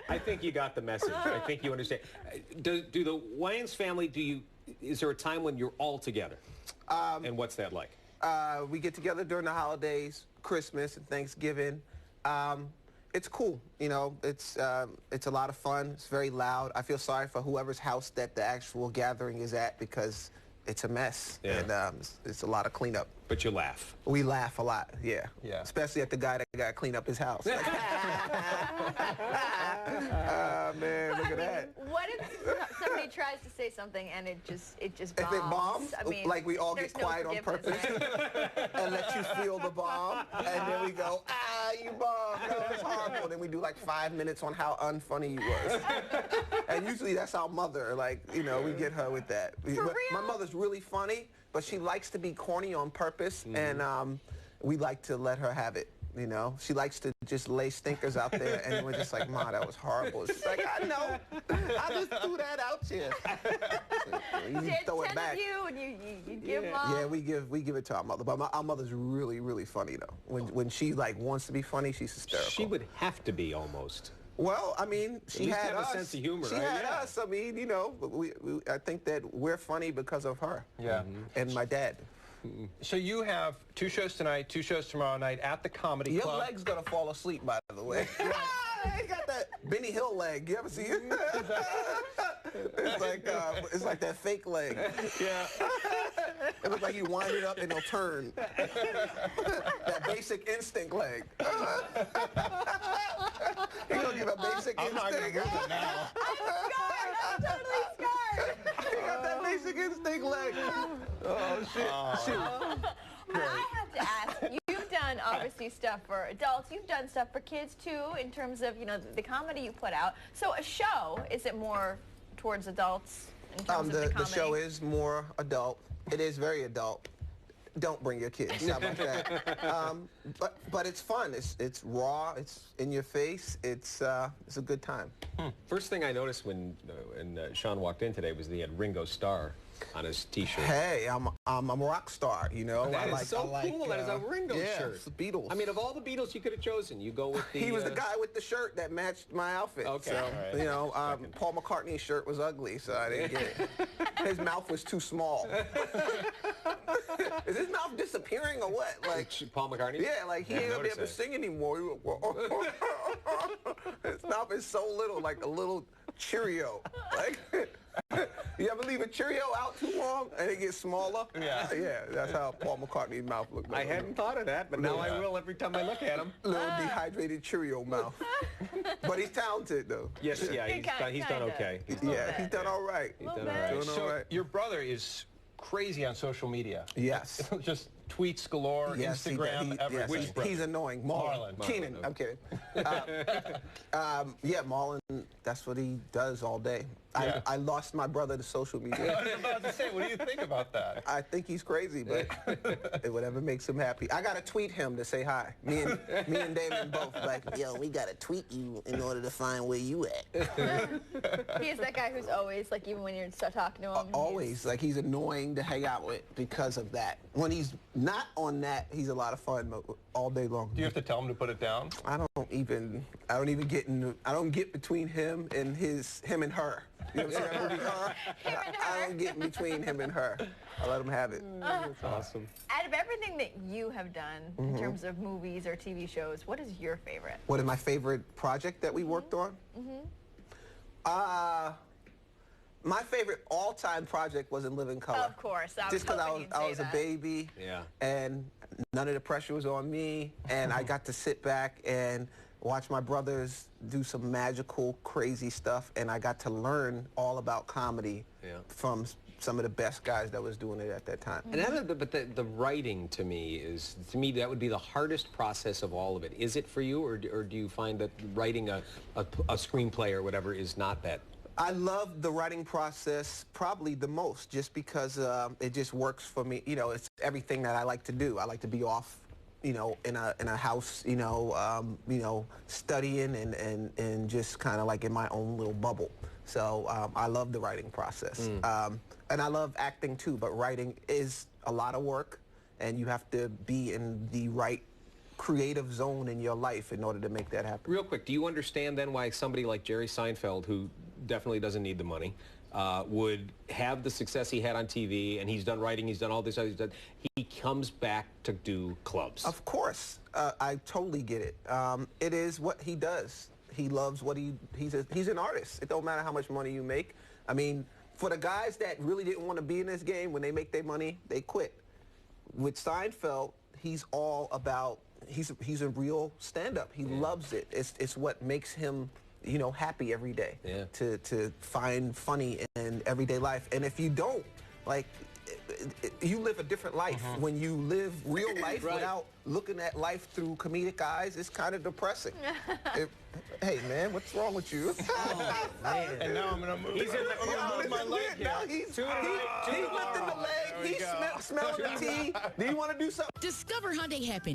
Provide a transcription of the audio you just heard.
I think you got the message. I think you understand. Do the Wayans family? Is there a time when you're all together? And what's that like? We get together during the holidays, Christmas and Thanksgiving. It's cool, you know. It's a lot of fun. It's very loud. I feel sorry for whoever's house that the actual gathering is at because it's a mess, and it's a lot of cleanup. But you laugh. We laugh a lot, yeah. Especially at the guy that got to clean up his house. Like, man, look at that. What if somebody tries to say something and it just bombs? If it bombs, I mean, like we all get quiet on purpose and let you feel the bomb, and then we go, you bombed, no, it's horrible. Then we do like 5 minutes on how unfunny you was. And usually that's our mother, like, you know, we get her with that. For real? My mother's really funny, but she likes to be corny on purpose, and we like to let her have it. You know, she likes to just lay stinkers out there, and we're just like, Ma, that was horrible. She's like, I know, I just threw that out here. You throw it back. You and you give Mom. Yeah, we give it to our mother, but our mother's really, really funny though. When she like wants to be funny, she's hysterical. She would have to be almost. Well, I mean, she had have us. a sense of humor, She right? had us. I mean, you know, I think that we're funny because of her. Yeah. And my dad. So you have 2 shows tonight, 2 shows tomorrow night at the Comedy Club. Your leg's gonna fall asleep, by the way. He got that Benny Hill leg. You ever see it? It's like that fake leg. Yeah. It looks like you wind it up and it'll turn. That Basic Instinct leg. He's gonna give a Basic I'm not gonna Instinct. move it now. I'm totally scarred. He got that Basic Instinct leg. Oh, shit. Shoot. I have to ask, you've done obviously stuff for adults, you've done stuff for kids too, in terms of, you know, the comedy you put out. So a show, is it more towards adults in terms of the comedy? The show is more adult. It is very adult. Don't bring your kids. How about that? But it's fun. It's raw. It's in your face. It's a good time. First thing I noticed when Shawn walked in today was he had Ringo Starr on his T-shirt. Hey, I'm a rock star, you know. That is so cool. That is a Ringo shirt. It's the Beatles. I mean, of all the Beatles you could have chosen, you go with the... He was the guy with the shirt that matched my outfit. Okay. So, All right. you know, Paul McCartney's shirt was ugly, so I didn't get it. His mouth was too small. Is his mouth disappearing or what? Like Paul McCartney? Yeah, like he ain't gonna be able to sing anymore. His mouth is so little, like a little Cheerio. Like, you ever leave a Cheerio out too long and it gets smaller? Yeah. Yeah, that's how Paul McCartney's mouth looked like. I hadn't thought of that, but now I will every time I look at him. Little dehydrated Cheerio mouth. But he's talented, though. Yes, yeah, he's done okay. He's done all right. He's done all right. Doing all So right. your brother is crazy on social media. Yes. Just tweets galore, Yes, Instagram, everything. Which he's annoying. Marlon. Keenan. I'm kidding. Yeah, Marlon, that's what he does all day. Yeah. I lost my brother to social media. I was about to say, what do you think about that? I think he's crazy, but whatever makes him happy. I gotta tweet him to say hi. Me and David both like, yo, we gotta tweet you in order to find where you at. He's that guy who's always, like, even when you're talking to him. Always, like, he's annoying to hang out with because of that. When he's not on that, he's a lot of fun, but all day long. Do you have to tell him to put it down? I don't even get between him and her. You know what I'm saying? That movie, Her? I don't get in between him and her. I let him have it. That's awesome. Out of everything that you have done in terms of movies or TV shows, what is your favorite? What is my favorite project that we worked on? My favorite all-time project was In Living Color. Of course. Just because I was a baby, and none of the pressure was on me, and I got to sit back and watch my brothers do some magical, crazy stuff, and I got to learn all about comedy from some of the best guys that was doing it at that time. And but the writing to me that would be the hardest process of all of it. Is it for you, or do you find that writing a screenplay or whatever is not that? I love the writing process probably the most, just because it just works for me. You know, it's everything that I like to do. I like to be off, you know, in a house, you know, studying and just kind of like in my own little bubble. So I love the writing process. And I love acting too, but writing is a lot of work, and you have to be in the right creative zone in your life in order to make that happen. Real quick, do you understand then why somebody like Jerry Seinfeld, who definitely doesn't need the money, would have the success he had on TV, and he's done writing, he's done all this, he comes back to do clubs? Of course. I totally get it. It is what he does. He loves what he's an artist. It don't matter how much money you make. I mean, for the guys that really didn't want to be in this game, when they make their money, they quit. With Seinfeld, he's all about, he's a real stand-up. He loves it. It's what makes him, you know, happy every day. Yeah. To find funny in everyday life. And if you don't, like, you live a different life. When you live real life without looking at life through comedic eyes, it's kind of depressing. Hey, man, what's wrong with you? Oh, man. And now I'm going to move. I'm going to move my leg here. Now he's lifting the leg. He's smelling the tea. Do you want to do something? Discover how they happen.